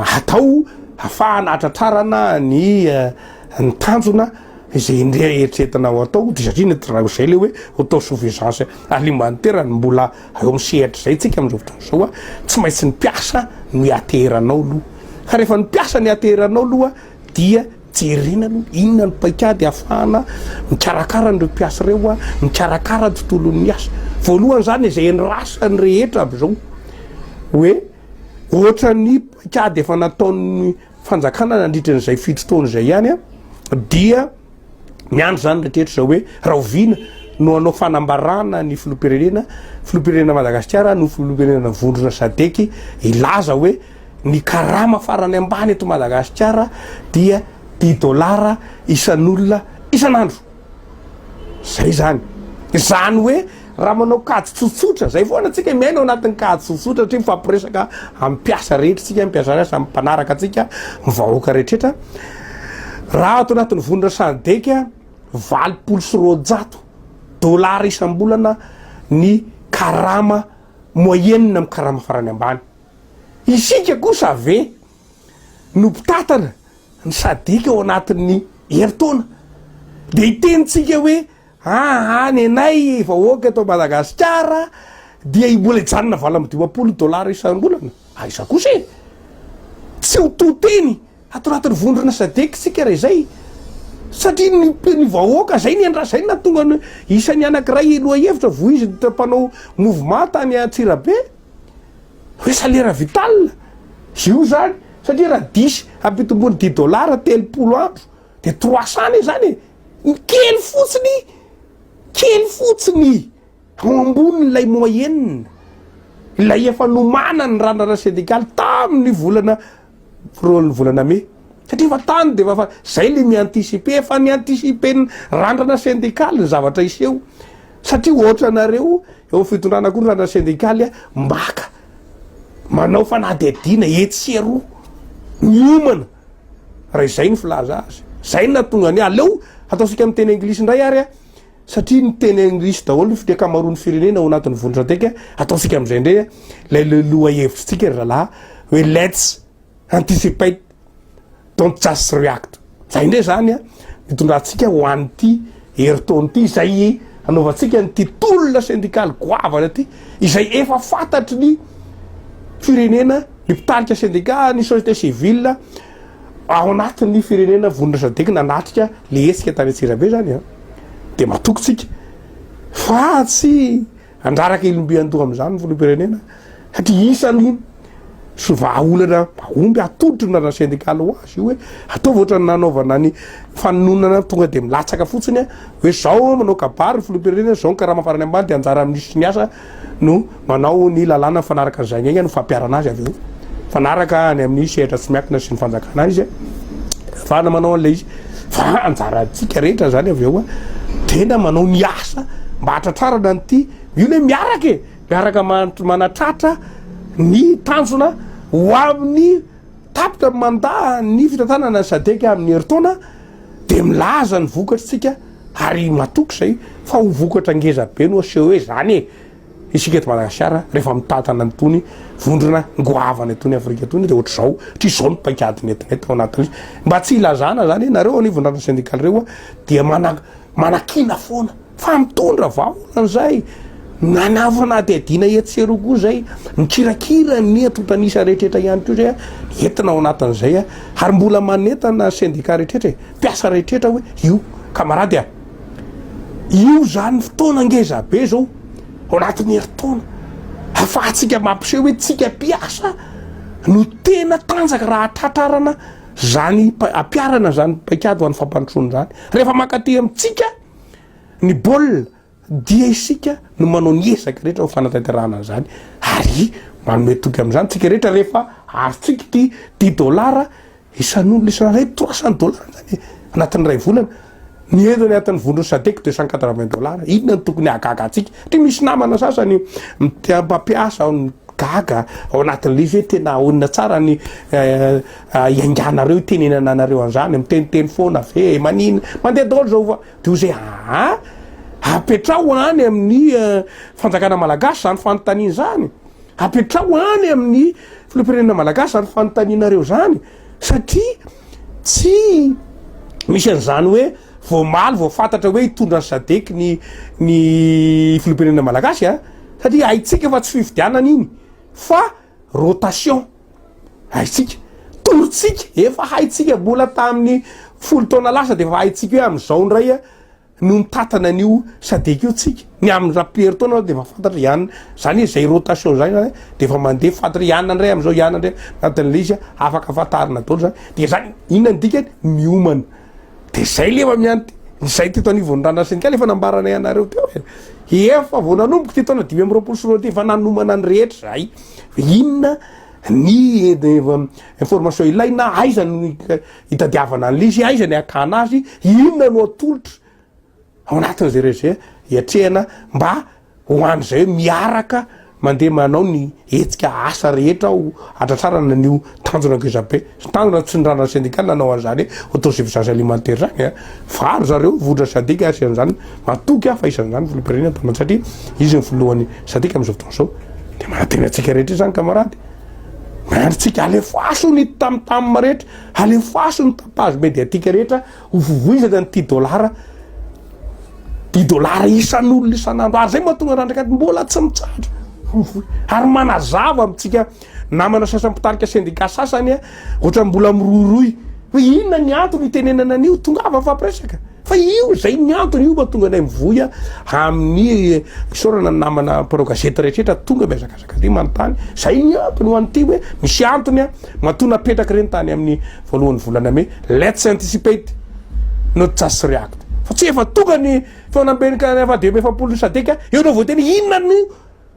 Speaker 2: atao ahafahana atratrarana ny tanjona zay indre eritreretana ho atao de satria nraha zay le hoe autosuffisance alimentaire ny mbola eo am'sehatra zay tsika am'izao fotoana zao tsy maintsy ny piasa no ateranao aloha ka rehefa ny piasa ny ateranao aloha dia jerena aloha inona ny paikady ahafahana mikarakara nireo mpiasa reo mikarakara tontolon'ny asa voalohany zany zay nyrasany rehetra am'izao hoe ohatra ny paikady efa nataon'ny fanjakana nandritran'izay fitotoany zay ihany dia miandro zany rehetrrehetra zao hoe raha oviana no anao fanambarana ny filopirenena Madagasikara no filopirenena vondrona sadeky ilaza hoe ny karama farany ambany eto Madagasikara dia $10 isan'olona isan'andro zay zany hoe raha manao kady tsotsotra zay foana atsika miainao anatin'ny kady tsotsotra satria mifampiresaka ampiasa rehetra tsika mpiasa rehetra mpanaraka atsika mivahoaka rehetrrehetra raha ato anatin'ny vondrona sadeka $20 isam-bolana ny karama moyenne amy karama farany ambany isika kosa ave no mpitatana ny sadeka ao anatin'ny heritaona de itenitsika hoe any anay vahoaka atao Madagasikara dia mbola ijanona $20 isam-bolana aiza kosa tsy ho toteny ato anatin'ny vondrona sadeka sika re zay satria ny vahoaka zay ny andrasay na tonga isan'ny anankiray loha hevitra vo izy mpanao mouvement tany Antsirabe hoe salaire vital io zany satria raha disy ampitombony $10 30 andro de 300 zany kely fotsiny ao ambonin'ilay moyenne ilay efa nomana ny randrana syndikaly tamin'ny volana me satria fa tany de fa zay le mi-anticiper efa ny anticiper ny randrana syndikaly ny zavatra iseho satria ohatra nareo eo fitondrana koa ny randrana syndikaly mbaka manao fanadihadina etsero miomana raha izay ny filaza azy zay na tonga ny aleo ataosika amy teny anglisy indray ary satria ny teny anglisy daholo ny fitekamarony firenena ao anatin'ny vondrotra teka ataosika am'izay indray lay loha hevitsitsika ry zalahy hoe let's anticipate don't just react zay indray zany mitondrantsika ho an'ty heritaony ty zay anaovantsika ny ty tolona syndikaly goavana ty izay efa fantatry ny firenena ny mpitalika syndika ny société civile ao anatin'ny firenena vondrona sadeky nanatrika le hetsika tany Antsirabe zany de matokotsika fa tsy andraraka ilombiandoha am'izany filopirenena satria isany vahaolana mahomby atodotry nana syndikaly ho azy io hoe ataovy ohatrany nanaovana ny fanonana tonga de milatsaka fotsiny hoe zao manao kabary filopirenena zao ny karama farany ambany de anjara amin'nisy ny asa no manao ny lalàna fanaraka an'izay igny no fampiarana azy avy eo fanaraka any amin'ny sehatra tsy miakina sy ny fanjakana izy fana manao an'le izy fa anjara atsika rehetra zany avy eo tena manao ny asa mba hatratrarana nyty io le miaraka manatratra ny tanjona ho amin'ny tapitra manda ny fitantanana sadeka amin'ny heritaona de milaza ny vokatra tsika ary matoky zay fa ho vokatra ngeza be no aseho hoe zany isika eto Madagasikara rehefa mitatana nytony vondrona ngoavana etony Afrika tony de ohatr' zao tri zao ny paikady netinety ao anatin'izy mba tsy ilazana zany nareo any vondrana syndikaly reo dia manakina foana fa mitondra vaolana zay nanavana de adina etsero koa zay mikirakira ny atotanisa rehetrrehetra ihany ko zay entina ao anatin'izay ary mbola manetana syndicat rehetrretra mpiasa rehetrretra hoe io kamarady io zany fotoana ngeza be zao ao anatin'ny heritaona afahatsika mampiseho hoe tsika mpiasa no tena tanjaka raha tratrarana zany ampiarana zany paikady ho an'ny fampanotrony zany rehefa makaty amitsika ny baolina dia isika no manao ny ezaka rehetra ho fanatanterahana zany ary manome toky am'izany tsika rehetra rehefa arytsika ty $10 isan'olo isan'ray $300 zany anatin'ny ray volana ny entiny atin'ny vondrony sadeko $280 inona ny tokony agaga atsika ty misy namana sasany mpampiasa gaga ao anatin'le izy hoe tena onina tsara ny ianganareo tenenana anareo an'izany miteniteny foana ve manina mandeha daholo zao fa de ho zay apetrao any amin'ny fanjakana malagasy zany fanontaniana zany apetrao any amin'ny filopirenena malagasy zany fanontanianareo zany satria tsy misy an'izany hoe voamaly vo fantatra hoe hitondra ny sadeky ny filopirenena malagasy satria haitsika fa tsy fividianana iny fa rotation haitsika tolotsika efa haitsika mbola tamin'ny 10 taona lasa de efa haitsika hoe am'izao ndray no mitatana an'io sadeky io tsika ny amin'ny rapiero taona de efa fantatra ihany zany zay rotation zany de efa mandeha fantatra ihana ndray am'izao ihana ndray anatin'le izy afaka fatarina daholo zany de zany inona ny dikany miomana de zay lefa mianty zay teto anivon'ny ranasindika lefa nambarana ianareo teo efa vo nanomboka ty taona 2020 ty efa nanomana ny rehetra zay inona ny information ilaina aiza no hitadiavana an'le izy aiza ny akana azy inona no atolotra ao anatin'zay rehetra zay iatrehana mba ho an'zay hoe miaraka mandeha manao ny etsika asa rehetra ho atratrarana nio tanjona ngezabe tanjona tsy nyrana syndical nanao an'zany autosuffisance alimentaire zany varo zareo votra sadika asian'zany matoky fa isan'zany filopirenena tana satria izy ny filohan'ny sadika am'izao fotoana zao de manateny atsika rehetra zany kamarady manaritsika alefaso ny tamtam rehetra alefaso ny tapage médiatique rehetra ho vovoizana ny $10 $10 isan'olona isan'andro ary zay mahatonga randrakaty mbola tsy mitsatra ary manazava amitsika namana sasany mpitarika syndicat sasany ohatra mbola miroroy hoe inona ny antony itenenana an'io tongava fampiresaka fa io zay ny antony io mahatonga anay mivoya amin'ny isorana ny namana progazety rehetrrehetra tonga miazakazaka ty manontany zay ny antony ho an'ity hoe misy antony mahatona petraka reny tany amin'ny voalohan'ny volana me let's anticipate not just react fa tsy efa tonga ny feonambenika efa 2020 sadeka eo no voateny inona ny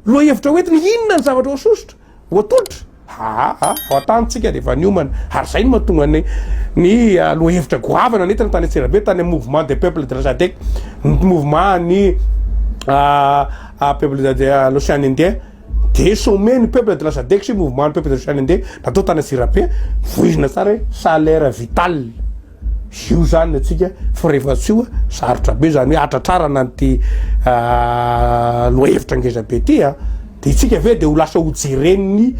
Speaker 2: loha hevitra hoetiny inona ny zavatra hososotra hoatolotra hoatantsika de efa niomana ary zay ny mahatonga ny loha hevitra goavana netana tany atsirabe tany mouvement des peuples de la sadek mouvement ny peuple de l'océan Indien de sommet ny peuple de la sadek sy mouvement ny peuple de l'océan Indien natao tany atsirabe voizina tsara hoe salaire vital io zany atsika fa rehefa tsioa sarotra be zany hoe atratrarana ty loha hevitra ngezabe ty de itsika ve de ho lasa ho jereniny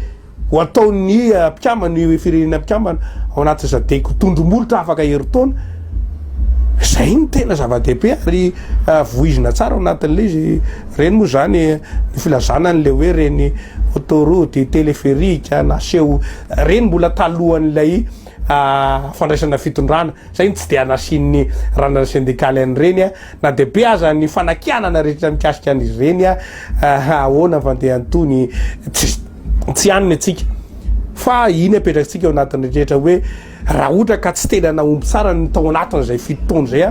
Speaker 2: ho ataony mpikambany firenena mpikambana ao anaty sadeky tondromolotra afaka heritaona zay ny tena zava-dehibe ary voizina tsara ao anatin'le izy reny moa zany ny filazana n'le hoe reny autoroute téléphérique naseho reny mbola talohan'lay fandraisana fitondrana zay tsy de anasin'ny rana syndikaly an'reny na dehibe aza ny fanakianana rehetra mikasika an'izy reny ahoana fandeha antony tsy aniny atsika fa iny apetraksika ao anatin'ny rehetra hoe raha ohatra ka tsy tena naomby tsara ny tao anatin'zay fitotaona zay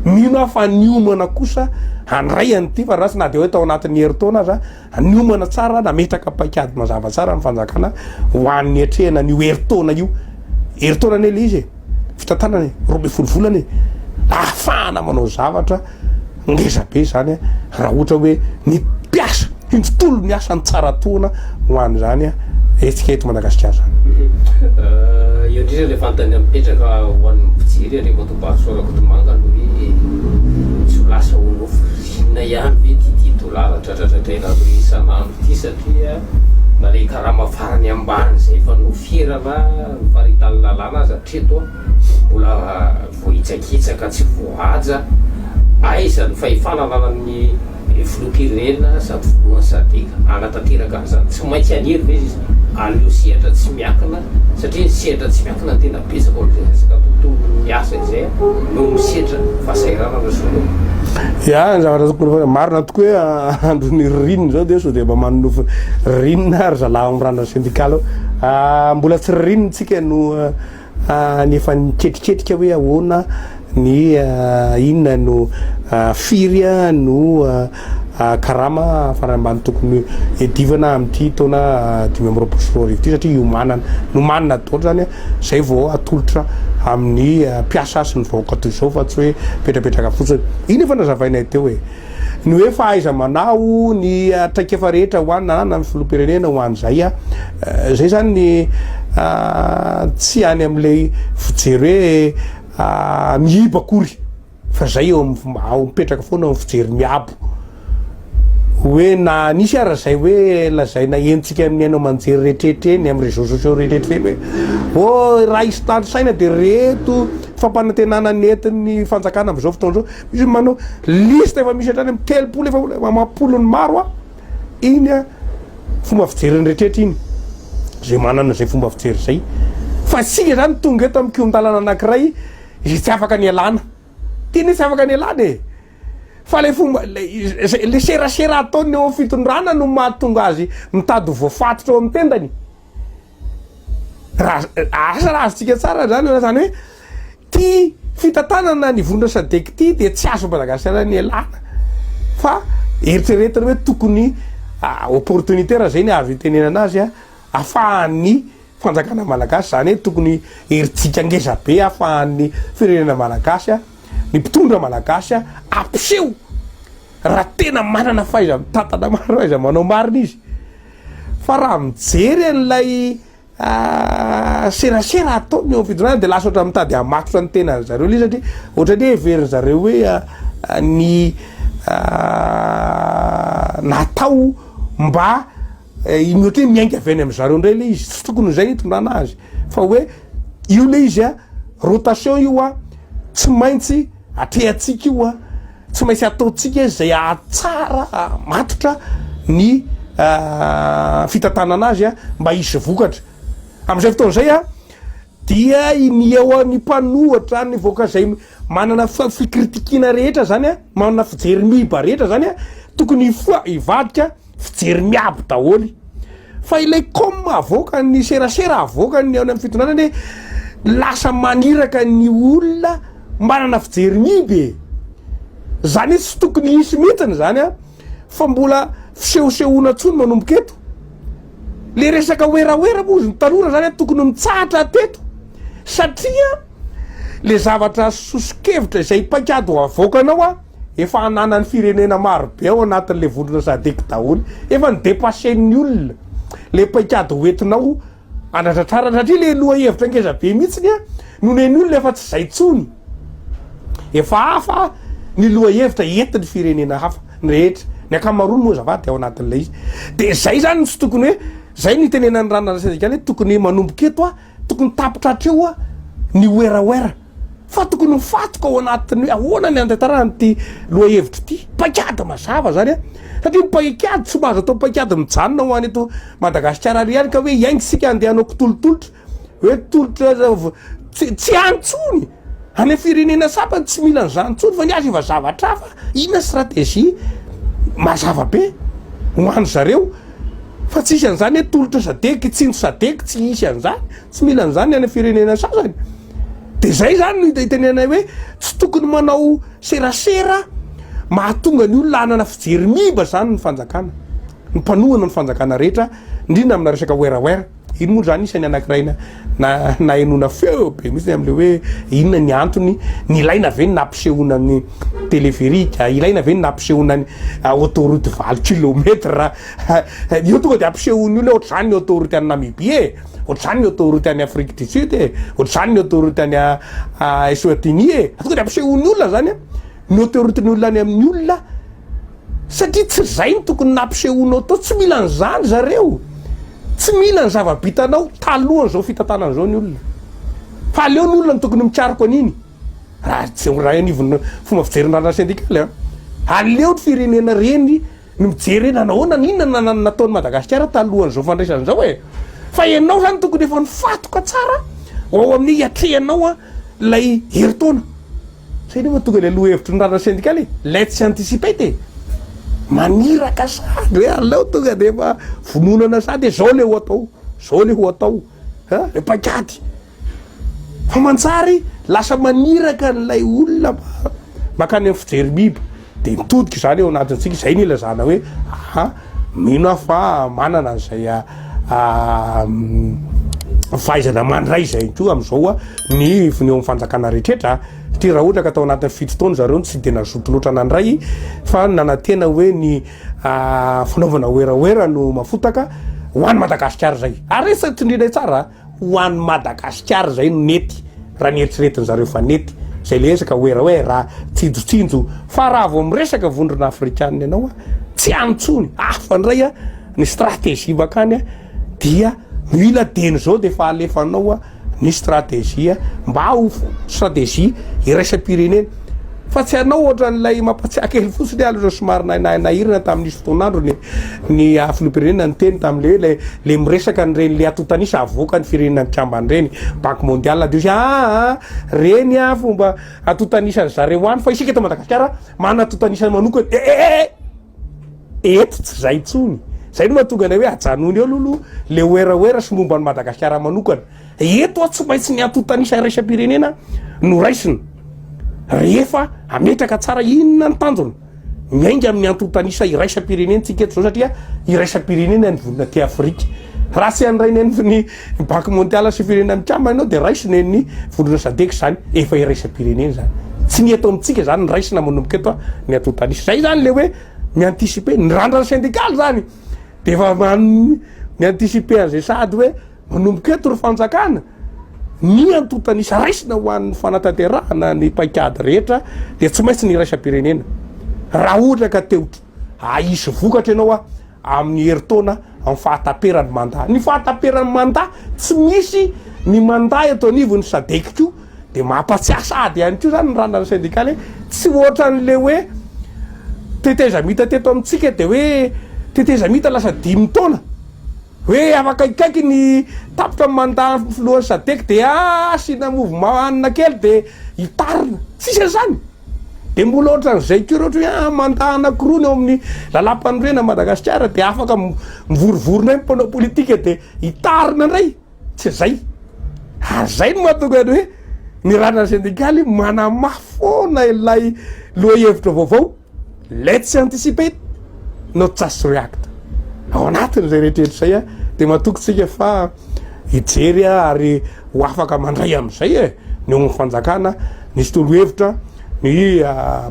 Speaker 2: mino afa niomana kosa andray an'ity fa ratsy na de hoe tao anatin'ny heritaona aza niomana tsara nametraka paikady mazava tsara ny fanjakana ho an'ny atrehana nio heritaona io heritaona ny le izy fitantanany 12 volana ahafahana manao zavatra ngezabe zany raha ohatra hoe ny mpiasa ny tontolo ny asa ny tsara toana ho any zany etsika eto Madagasikara zany
Speaker 1: io ndrindra le fantany mipetraka ho an'ny mpijery rehefa tobasorakotomanga no hoe tsy ho lasa onofirina ihany ve ty $10 tratratratraina isan'andro ty satria na le karama farany ambany zay fa nofirana faritany lalàna azy atreto mbola vohitsakitsaka tsy voahaja aiza ny fahifanana ny filoham-pirenena sady filohan'ny sadika anatanteraka zany tsy maintsy anery ve izy aleo sehatra tsy miakina satria sehatra tsy miakina tena betsaka resaka tontolo miasa izay no misehatra fahasahiranana soa
Speaker 2: ya ny zavatra tokony marina tokoa hoe androny ririnina zao de so de mba manonofo ririnina ary zalahy am'rana syndikala mbola tsy ririnina tsika no nefa niketriketrika hoe ahoana ny inona no firya no karama farambany tokony edivana am'ty taona 2024 ty satria iomanana no manina taotra zany zay vao atolotra amin'ny mpiasa sy ny vahoaka toy zao fa tsy hoe petrapetraka fotsiny iny efa nazavainay teo hoe ny hoe fahaiza manao ny traikefa rehetra hoanina na filoham-pirenena ho an'zay zay zany ny tsy any am'lay fijery hoe mihiba akory fa zay eo ao mipetraka foana fijery miabo hoe na nisy ara zay hoe lazaina entsika amin'ny anao manjery retretreny amy réseaux sociaux retretreny hoe raha isy tany saina de reto fampanantenana netiny fanjakana am'zao fotoana zao misy manao liste efa misy hatrany amy telopolo efa mamapolony maro iny fomba fijeriny retretra iny zay manana zay fomba fijery zay fa sika zany tonga eto amy kiondalana anakiray izy tsy afaka ny alana teny tsy afaka ny alana fa le fomba le serasera ataony eo fitondrana no mahatonga azy mitady voafatotra eo amy tendany asa raha azontsika tsara zany zany hoe ty fitantanana ny vondra sadeky ty de tsy azo Madagasikara ny alana fa eritreretiny hoe tokony opportunité raha zay ny azo itenena azy ahafahan'ny fanjakana malagasy zany hoe tokony heritsika ngeza be ahafahan'ny firenena malagasy ny mpitondra malagasy ampiseho raha tena manana faiza mitantana maro aiza manao marina izy fa raha mijery an'lay serasera ataony eo fidonana de lasa ohatra mitady hamatotra ny tena zareo le satria ohatrany hoe heveriny zareo hoe ny natao mba iny ohatra hoe miainga avy any am'zareo ndray le izy tsy tokony zay itondrana azy fa hoe io le izy rotation io tsy maintsy atrehatsika io tsy maintsy ataotsika zay atsara matotra ny fitantanana azy mba hisy vokatra am'izay fotoana zay dia ny eo ny mpanohatra ny voaka zay manana fikritikina rehetra zany manana fijery miba rehetra zany tokony ivadika fijery miabo daholy fa ilay comme avoaka ny serasera avoaka ny ao amy fitondrana hoe lasa maniraka ny olona manana fijery miby zany hoe tsy tokony hisy mihitsiny zany fa mbola fisehosehoana tsony manomboka eto le resaka oeraoera mozy ny tanora zany tokony mitsahatra teto satria le zavatra sosikevitra izay paikady avoaka anao efa ananany firenena maro be ao anatin'le vondrona sadeky daholy efa ny dépassen'ny olona le paikady hoentinao anatratrara satria le loha hevitra ngeza be mihitsiny noneny olona efa tsy zay tsony efa hafa ny loha hevitra entiny firenena hafa ny rehetra ny akamarony moa zavady ao anatin'lay izy de zay zany tsy tokony hoe zay ny tenenany ranonasendikany hoe tokony manomboka eto tokony tapotratreo ny oeraoera fa tokony mifatoka ao anatiny hoe ahoana ny antantarana ty loha hevitra ty paikady mazava zany satria paikady tsy mahazo atao paikady mijanona ho any eto Madagasikara ary ihany ka hoe iaingisika andehanao kitolotolotra hoe tolotra tsy antsony any firenena sapa tsy mila nyzany tsony fa ny azy efa zavatra fa inona stratégie mazava be ho any zareo fa tsy isy an'zany hoe tolotra sadeky tsindro sadeky tsy isy an'zany tsy mila an'zany any firenena sasany de zay zany no itenenay hoe tsy tokony manao serasera mahatonga ny olona anana fijery miba zany ny fanjakana ny mpanohana ny fanjakana rehetra indrindra amina resaka oeraoera iny moa zany isany anankiraina na enona feo be mihitsy am'le hoe inona ny antony ny ilaina ve ny nampisehoana ny téléphérique ilaina ve ny nampisehoana ny autoroute 20 kilometre io tonga de ampisehoany olona ohatr'zany ny autoroute any Namibie ohatr'zany ny autoroute any Afrique du Sud ohatr'zany ny autoroute any Eswatini tonga de ampisehoany olona zany ny autoroute ny olona any amin'ny olona satria tsy zay ny tokony nampisehoanao tao tsy mila an'zany zareo tsy mila ny zava-bitanao talohany zao fitantanana zao ny olona fa aleo ny olona ny tokony mikariko an'iny raha anivony fomba fijeriny rana syndikaly aleo ty firenena reny no mijery nanahoana ninona nataony Madagasikara talohan'izao fandraisan'izao e fa ianao zany tokony efa nifatoka tsara ao amin'ny iatrehanao lay heritaona zay nefa tonga le aloha hevitry ny rana syndikaly let's anticipate maniraka sady hoe aleo tonga de efa vononana sady zao le ho atao zao le ho atao le pakady fa mantsary lasa maniraka n'lay olona makany amin'ny fijery biby de mitodika zany eo anatintsika zay ny ilazana hoe mino aho fa manana an'izay fahaizana mandray zay ko am'izao ny voneo amin'ny fanjakana rehetrrehetra satria raha ohatra ka atao anatin'ny fito taona zareo tsy de nazoto loatra nandray fa nanantena hoe ny fanaovana oeraoera no mafotaka ho an'ny Madagasikara zay ary rehefa tindrinay tsara ho an'ny Madagasikara zay no nety raha nieritreretiny zareo fa nety zay le ezaka oeraoera tsinjotsinjo fa raha vao miresaka vondrona afrikanina ianao tsy antsony afandray ny stratégie bakany dia mila deny zao de fa alefanao ny stratégie mba ho stratégie iraisam-pirenena fa tsy anao ohatra n'lay mampatsiaka kely fotsiny aloha somary nahirina tamin'nisy fotoanandro ny filoham-pirenena ny teny tam'le le miresaka nyreny le atotanisa avoaka ny firenena mikambany reny banque mondiale de reny fomba atotanisany zareo any fa isika eto Madagasikara mana atotanisany manokany eto tsy zay tsony zay no mahatonga anay hoe ajanony eo lolo le oeraoera sy momba ny Madagasikara manokana eto tsy maintsy ny atotanisa iraisam-pirenena no raisina rehefa ametraka tsara inona ny tanjona miainga amin'ny antotanisa iraisam-pirenena tsika eto zao satria iraisam-pirenena ny volona ty Afrika raha tsy andrainy ny banque mondiale sy firenena mikamba anao de raisina ny volona sadek zany efa iraisam-pirenena zany tsy ny eto amitsika zany ny raisina manomboka eto ny atotanisa zay zany le hoe mianticipe ny randrana syndikaly zany de efa mianticipe an'izay sady hoe manomboka eto ro fanjakana ny antotanisa raisina ho an'ny fanatanterahana ny paikady rehetra de tsy maintsy ny iraisam-pirenena raha ohatra ka teotro aisy vokatra ianao amin'ny heritaona amin'ny fahataperany mandat ny fahataperany mandat tsy misy ny mandat eto anivony sadeky ko de mampatsiasa ady ihany ko zany ny randrana syndikaly tsy ohatra n'le hoe teteza mita teto amitsika de hoe teteza mita lasa 5 taona hoe afaka ikaiky ny tapitra mandat filohan'ny sadeky de asina mouvement anina kely de hitarina tsisy zany de mbola ohatran'izay ko rehetra hoe mandat anankiroa ny ao amin'ny lalapanyrena Madagasikara de afaka mivorivorona ny mpanao politika de hitarina indray tsy zay zay no mahatonga ny hoe ny randrana syndikaly manamafona ilay lohahevitra vaovao let's anticipate not just react ao anatin'izay rehetrrehetra zay de mahatokytsika fa hijery ary ho afaka mandray am'izay ny eo amin'ny fanjakana nisy torohevitra ny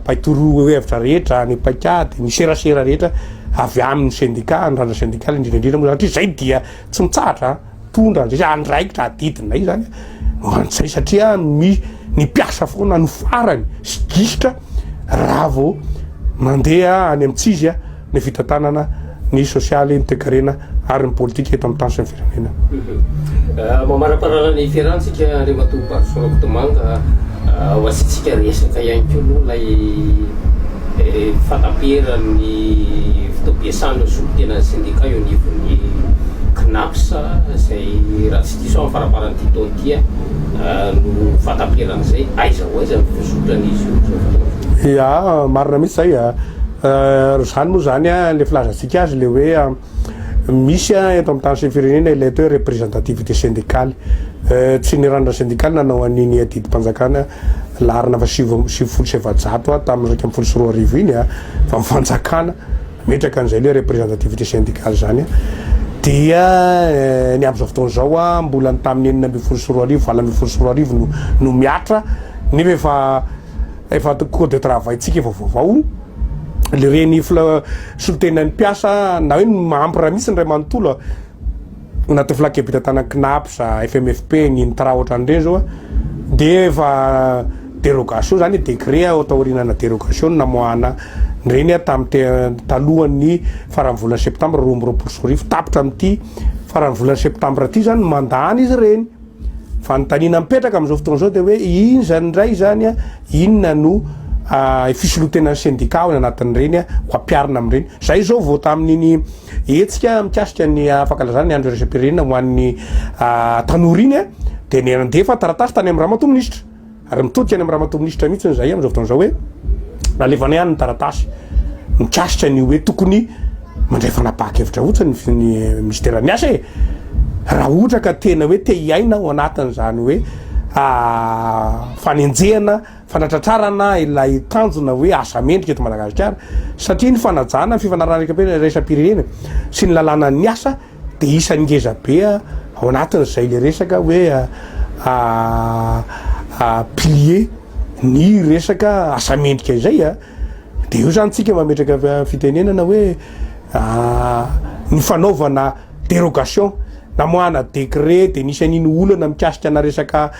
Speaker 2: paitoro hevitra rehetra ny paikady ny serasera rehetra avy amin'ny syndicat ny randrana syndikaly indrindraindrindra moa satria zay dia tsy mitsahatra tondra zay andraikitra adidinay zany an'izay satria ny piasa foana no farany sy gisitra raha vao mandeha any amits'izy ny fitantanana ny sosialy ny toekarena ary ny politika eto amin'ny tany sy ny firenena
Speaker 1: mamaraparana ny fiarantsika re matobasorako-tomanga ho asitsika resaka ihany ko aloha lay fataperany fitobiasana solotena syndicat eo anivon'ny CNAPS zay raha tsy diso amin'ny faraparan'ity taonty no fataperan'izay aiza ho aiza mivosotrany izy
Speaker 2: ya marina mihitsy zay zany moa zany le filazantsika azy le hoe misy eto amin'ny tany sy ny firenena ilay atao hoe représentativité syndicale tsy ny randrana syndikaly nanao an'iny adidi-mpanjakana larina fa 700 tamin'ny 24 iny fa mifanjakana metraka an'izay le représentativité syndicale zany dia ny am'izao fotoana zao mbola ny tamin'ny 9 no miatra nefa efa code de travail tsika efa vaovao le reny solotenan'ny piasa na hoe mahampy raha misy ny ray manontolo anaty filakepitantana CNAPS FMFP ny tra ohatran'ireny zao de efa dérogation zany décret ataorinana dérogation namoahana reny talohan'ny faran'ny volana septembre 2024 tapitra amin'ity faran'ny volana septembre ty zany mandany izy reny fa ny tanina mipetraka am'izao fotoana zao de hoe iny zany ndray zany inona no fisolotenan'ny syndicat ny anatin'ireny ho ampiarina amin'ireny zay zao vao tamin'iny etsika mikasika ny afakalazana ny andro resam-pirenena ho an'ny tanora iny de ny nandefa taratasy tany amin'ny Ramatoa Ministra ary mitodika any amin'ny Ramatoa Ministra mihitsy zay amin'izao fotoana zao hoe nalevana ihany ny taratasy mikasika ny hoe tokony mandray fanapahan-kevitra ohatsy ny ministera ny asa raha ohatra ka tena hoe te hiaina ao anatin'izany hoe fanenjehana fanatratrarana ilay tanjona hoe asa mendrika eto Madagasikara satria ny fanajana ny fifanarana resam-pirenena sy ny lalàna ny asa de isan'ny ngeza be ao anatin'izay le resaka hoe pilier ny resaka asa mendrika izay de io zany tsika mametraka fitenenana hoe ny fanaovana dérogation namoana décret de nisy an'iny olana mikasika na resaka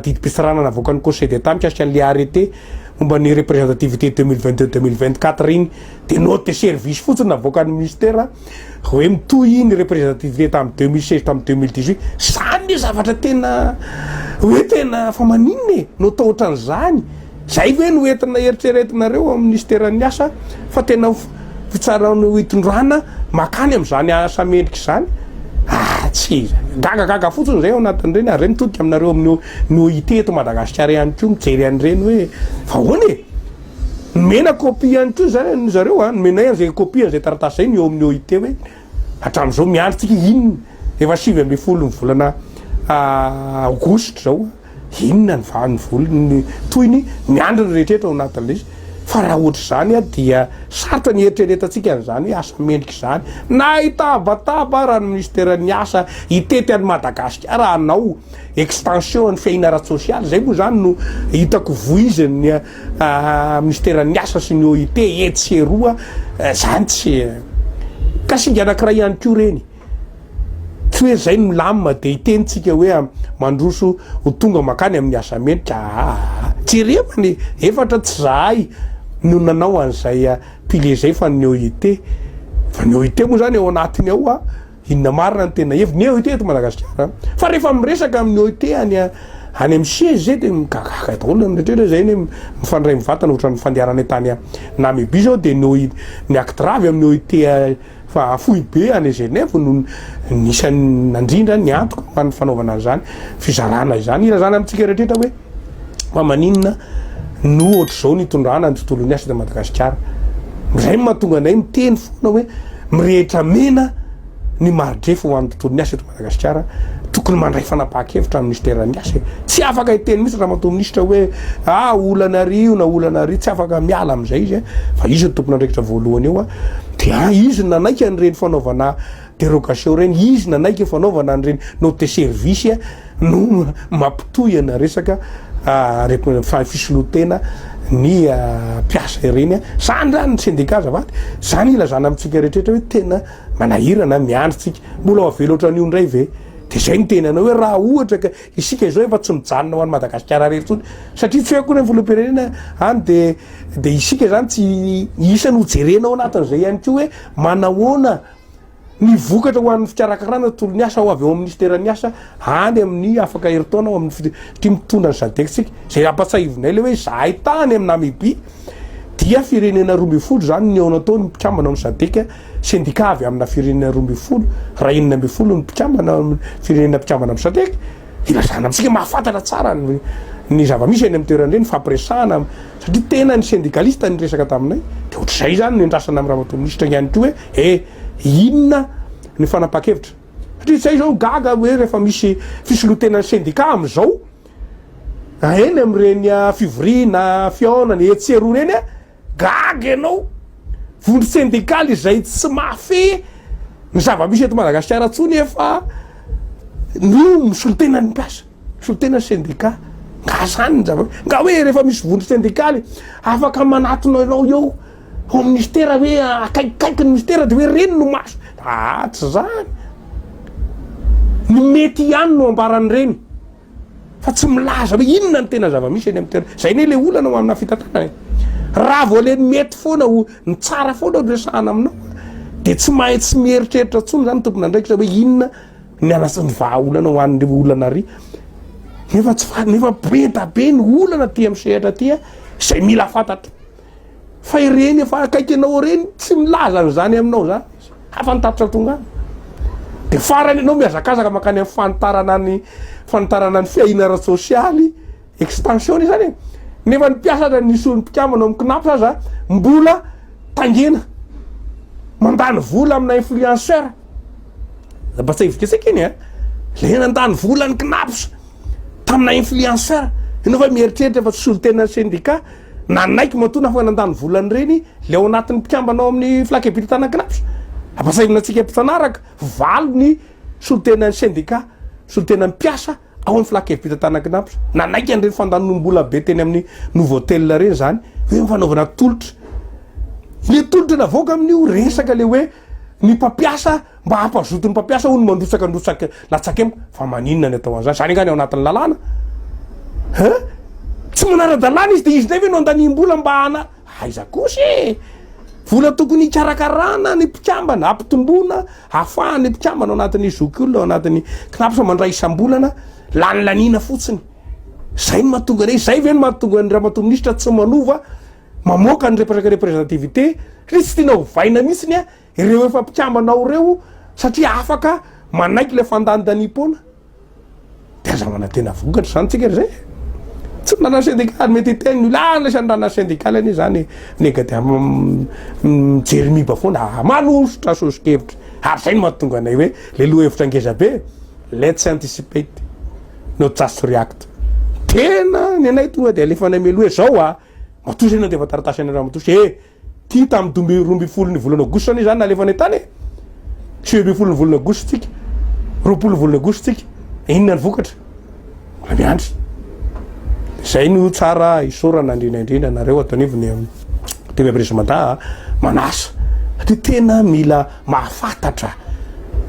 Speaker 2: didim-pisarana navoakan'ny Conseil d'État mikasika an'le arrêté momba ny représentativité 2022-2024 iny de note de service fotsiny navoakan'ny ministère hoe mitohy ny représentativité tamin'ny 2016 tamin'ny 2018 zany zavatra tena hoe tena fa maninona no tao ohatran'izany zay hoe no entina eritreretinareo amin'ny ministère ny asa fa tena fitsarany hitondrana makany amin'izany asa mendrika izany tsy gagagaga fotsiny zay ao anatin'ireny ary mitodika aminareo amin'ny OIT eto Madagasikara ihany koa mijery an'ireny hoe fa hoana mena copie ihany koa zany zareo nomena an'izay copie an'izay taratasy zay ny eo amin'ny OIT hoe hatramin'izao miandritsika inona efa 7 ambin'ny folo ny volana aogositra zao inona ny volony toyny miandry ny rehetrrehetra ao anatin'ilay izy fa raha ohatra zany dia sarotra ny eritreretantsika an'izany hoe asa mendrika izany na itabataba raha ny ministère ny asa hitety any Madagasikara anao extension ny fiaina ara-tsosialy zay moa zany no hitako voiziny ministère ny asa sy ny OIT etseroa zany tsy kasinga anankiray ihany koa reny tsy hoe zay milamina de hitenitsika hoe mandroso ho tonga makany amin'ny asa mendrika tsy remany efatra tsy zahay no nanao an'izay pilier zay fa ny OIT moa zany ao anatiny ao inona marina ny tena hevy ny OIT eto Madagasikara fa rehefa miresaka amin'ny OIT any amin'ny siège zay de migagaga daholo amrehetrrehetra zay ny mifandray mivatana ohatran'ny fandeharany tany Namibia zao de ny acte-ravy amin'ny OIT fa fohy be any Genève no nisan'ny nandrindra ny antoka hoan'ny fanaovana an'izany fizarana izany ilazana amintsika rehetrrehetra hoe fa maninona no ohatra zao nitondrana ny tontolon'ny asa de Madagasikara zay mahatonga anay miteny foana hoe mirehetra mena ny maridrefo ho an'ny tontolon'ny asa eto Madagasikara tokony mandray fanapahan-kevitra amin'ny ministère ny asa tsy afaka hiteny mihitsy Ramatoa Ministra hoe olana rio na olana ry tsy afaka miala amin'izay izy fa izy ny tompony andraikitra voalohany eo de izy nanaika an'ireny fanaovana dérogation reny izy nanaika fanaovana an'ireny note de service no mampitohy na resaka fisolotena ny mpiasa ireny zany zany ny syndicat zavaty zany ilazana amintsika rehetrrehetra hoe tena manahirana miandritsika mbola avelo ohatran'io ndray ve de zay ny tenana hoe raha ohatra ka isika izao efa tsy mijanona ho an'ny Madagasikara rery tsony satria tsy hoe koa ny volam-pirenena any de isika zany tsy isany ho jerena ao anatin'izay ihany koa hoe manahoana ny vokatra ho an'ny fikarakarana tontolo ny asa ho avy eo amin'ny ministère ny asa any amin'ny afaka heritaona ao amin'ny ty mitondra ny sadekitsika zay ampatsahivinay le hoe zahay tany amin'ny Namibia dia firenena 12 zany ny ao natao ny mpikambana amin'ny sadeka syndicat avy amina firenena 12 raha 9 ny mpikambana firenena mpikambana amin'ny sadeka ilazana amintsika mahafantatra tsara ny zava-misy any amin'ny toeran'ireny fampiresahana satria tena ny syndicaliste ny resaka taminay de ohatr'izay zany ny andrasana amin'ny Ramatoa Ministra ihany koa hoe inona ny fanapahan-kevitra satria zay zao gaga hoe rehefa misy fisolotenan'ny syndicat am'izao eny am'ireny fivoriana fiaonany etseroa reny gaga ianao vondry syndicaly izay tsy mafy ny zava-misy eto Madagasikara tsony efa no misolotenan'ny mpiasa misolotenan'ny syndicat nga zany ny nga hoe rehefa misy vondry syndicaly afaka manatona anao eo ao ministère hoe akaikikaiky ny ministère de hoe reny no maso tsy zany ny mety ihany no ambarany reny fa tsy milaza hoe inona ny tena zava-misy eny amin'ny toerana zay ne le olana ho amina fitantanana raha vao le mety foana ho ny tsara foana resahana aminao de tsy mahay tsy mieritreritra tsony zany tompony andraikitra hoe inona ny anasa ny vahaolana ho an'le olana ry nefa be da be ny olana ty amin'ny sehatra ty zay mila fantatra fa ireny efa akaiky anao reny tsy milaza zany aminao zany hafantaritra tonga any de farany anao miazakazaka makany amin'ny fanitarana ny fiahina ara-sosialy extension zany nefa nipiasatra nisy mpikamanao amin'ny knapo za mbola tangena mandany vola amina influenceur basa iviketsika iny le nandany vola ny knaps tamina influenceur enao fa mieritreritra fa tsy solotena syndicat nanaiky matona fa nandany volany reny le ao anatin'ny mpikambanao amin'ny flakepitatana knaps apasaivinatsika mpifanaraka valo ny solotena syndicat solotena mpiasa ao amin'ny flakepitatana knaps nanaiky an'ireny fandanombola be teny amin'ny nouveautel reny zany hoe mifanaovana tolotra le tolotra navoaka amin'io resaka le hoe ny mpampiasa mba hampazoto ny mpampiasa ho ny mandrotsaka latsakemiko fa maninona ny atao an'zany zany ngany ao anatin'ny lalàna tsy manara-dalàna izy de izy ndray ve no andanimbola mba hana aiza kosy vola tokony ikarakarana ny mpikambana ampitomboana ahafahany mpikambana ao anatin'ny zokiolona ao anatin'ny knapsa mandray isam-bolana lanilanina fotsiny zay ny mahatonga rey zay ve no mahatonga ny ramatoministra tsy manova mamoaka ny representativité ry tsy tiana hovaina mihitsiny ireo efa mpikambanao reo satria afaka manaiky le fandanidanimpona de aza mana tena vokatra zany tsika ry zay tsy nrana syndikaly mety teny la lasa nrana syndikaly any zany nega de mijery miba foana manosotra sosikevitra ary zay no mahatonga anay hoe le loha hevitra angeza be let's anticipate no just react tena ny anay tonga de alefa anay melo hoe zao matosy ena de efa taratasy any raha matosy ty tamy romby folo ny volana aogositra any zany nalefa any tany sivy folo ny volana aogositra tsika roapolo volana aogositra tsika inona ny vokatra mbola miandry zay no tsara isorana indrindraindrindra nareo atonivony tv presimanta manasa satria tena mila mahafantatra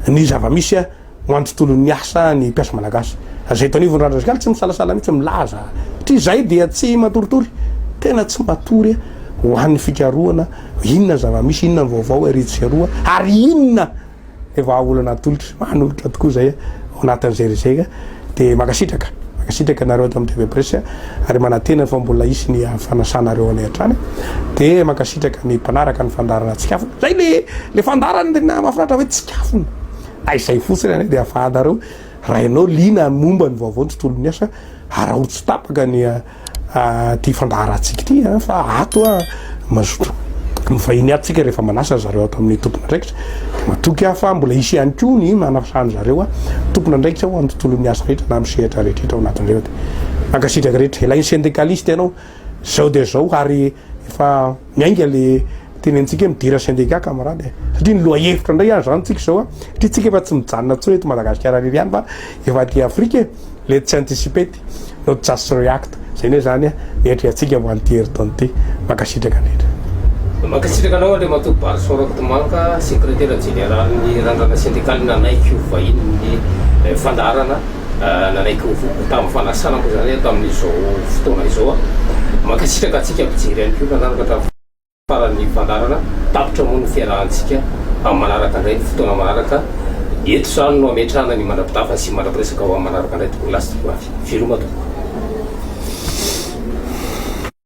Speaker 2: ny zava-misy ho any tontolon'ny asa ny mpiasa malagasy zay tonivony randrasikaly tsy misalasala mihitsy milaza satria zay dia tsy matoritory tena tsy matory ho an'ny fikaroana inona zava-misy inona ny vaovao aritsy aroa ary inona efa olana tolotra manolotra tokoa zay ao anatin'zay rizay de makasitraka nareo ato amin'ny tv presse ary manatena fa mbola isy ny fanasanareo anay hatrany de makasitraka ny mpanaraka ny fandarana tsikafona zay le fandarana tena mahafinaritra hoe tsikafona izay fotsiny anay de afahadareo raha ianao lina momba ny vaovao ny tontolon'ny asa ary olo tsy tapaka ny ty fandaratsika ty fa ato mazoto mivahiny atsika rehefa manasa zareo ato amin'ny tompona ndraikitra matoky fa mbola isy ihany ko ny manasany zareo tompona ndraikitra ho amin'ny tontolon'ny asa rehetra na misehatra rehetrrehetra ao anatin'ireo mankasitraka rehetra ilainy syndicaliste ianao zao de zao ary efa miainga le tenentsika midira syndicat camarade satria ny loha hevitra ndray any zany tsika zao satria tsika efa tsy mijanona tso eto Madagasikara rery ihany fa efa ty Afrique let's anticipate not just react zay ne zany mihatra atsika ho an'ty heritony ty mankasitraka rehetra
Speaker 1: makasitraka anao le matoky barsorako manka secrétaire général ny randrana syndikaly nanaiky vahiny ny fandarana nanaiky tamin'ny fanasana moa zany tamin'izao fotoana izao mankasitraka atsika mpijery ihany ko nanaraka farany fandarana tapitra moa ny fiarahantsika amin'ny manaraka indray ny fotoana manaraka eto zany no ametrahana ny mandrapitafa sy mandrapiresaka ho amin'ny manaraka indray tokony lasy avy filomato